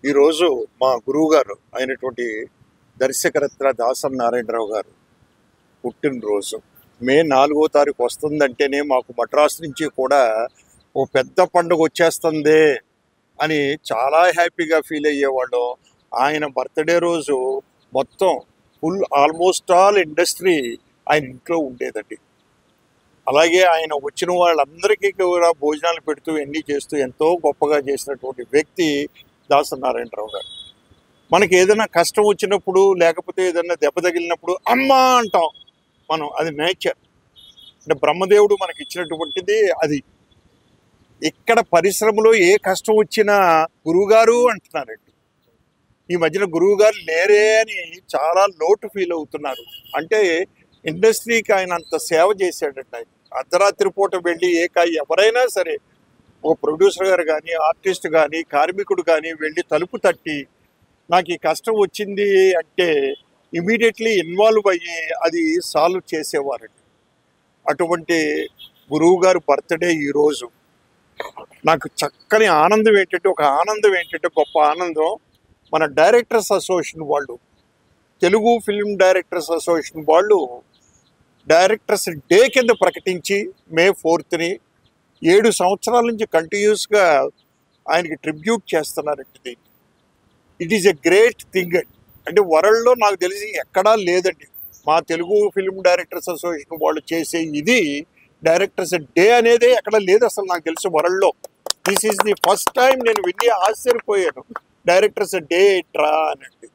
ఈరోజు మా గురువు గారు అయినటువంటి దర్శకరత్న దాసరి నారాయణరావు గారు పుట్టినరోజు. మే 4వ తారీఖు వస్తుందంటేనే మాకు మద్రాసు నుంచి కూడా ఓ పెద్ద పండుగ వచ్చేస్తుంది అని చాలా హ్యాపీగా ఫీల్ అయ్యేవాళ్ళం. ఆయన బర్త్డే రోజు మొత్తం ఆల్మోస్ట్ ఆల్ ఇండస్ట్రీ ఆయన ఇంట్లో ఉండేదండి. అలాగే ఆయన వచ్చిన వాళ్ళందరికీ కూడా భోజనాలు పెడుతూ ఎన్ని చేస్తూ ఎంతో గొప్పగా చేసినటువంటి వ్యక్తి దాసరి నారాయణరావు గారు. మనకి ఏదైనా కష్టం వచ్చినప్పుడు లేకపోతే ఏదైనా దెబ్బ తగిలినప్పుడు అమ్మా అంటాం మనం, అది నేచర్. అంటే బ్రహ్మదేవుడు మనకి ఇచ్చినటువంటిది అది. ఇక్కడ పరిశ్రమలో ఏ కష్టం వచ్చినా గురువుగారు అంటున్నారండి. ఈ మధ్యన గురువు గారు లేరే అని చాలా లోటు ఫీల్ అవుతున్నారు. అంటే ఇండస్ట్రీకి ఆయన అంత సేవ చేశాడండి. ఆయన అర్ధరాత్రి పూట వెళ్ళి ఎవరైనా సరే, ఓ ప్రొడ్యూసర్ గారు కానీ, ఆర్టిస్ట్ కానీ, కార్మికుడు కానీ వెళ్ళి తలుపు తట్టి నాకు ఈ కష్టం వచ్చింది అంటే ఇమీడియట్లీ ఇన్వాల్వ్ అయ్యి అది సాల్వ్ చేసేవారండి. అటువంటి గురువు గారు బర్త్డే ఈరోజు. నాకు చక్కని ఆనందం ఏంటంటే గొప్ప ఆనందం, మన డైరెక్టర్స్ అసోసియేషన్ వాళ్ళు, తెలుగు ఫిల్మ్ డైరెక్టర్స్ అసోసియేషన్ వాళ్ళు డైరెక్టర్స్ డే కింద ప్రకటించి మే 4ని 7 సంవత్సరాల నుంచి కంటిన్యూస్గా ఆయనకి ట్రిబ్యూట్ చేస్తున్నారండి. It is a great thing అండి. అంటే వరల్డ్లో నాకు తెలిసి ఎక్కడా లేదండి. మా తెలుగు ఫిల్మ్ డైరెక్టర్స్ అసోసియేషన్ వాళ్ళు చేసే ఇది డైరెక్టర్స్ డే అనేది ఎక్కడ లేదు అసలు నాకు తెలిసి వరల్డ్లో. This is the first time నేను విని ఆశ్చర్యపోయాను, డైరెక్టర్స్ డే ఇట్రా అనండి.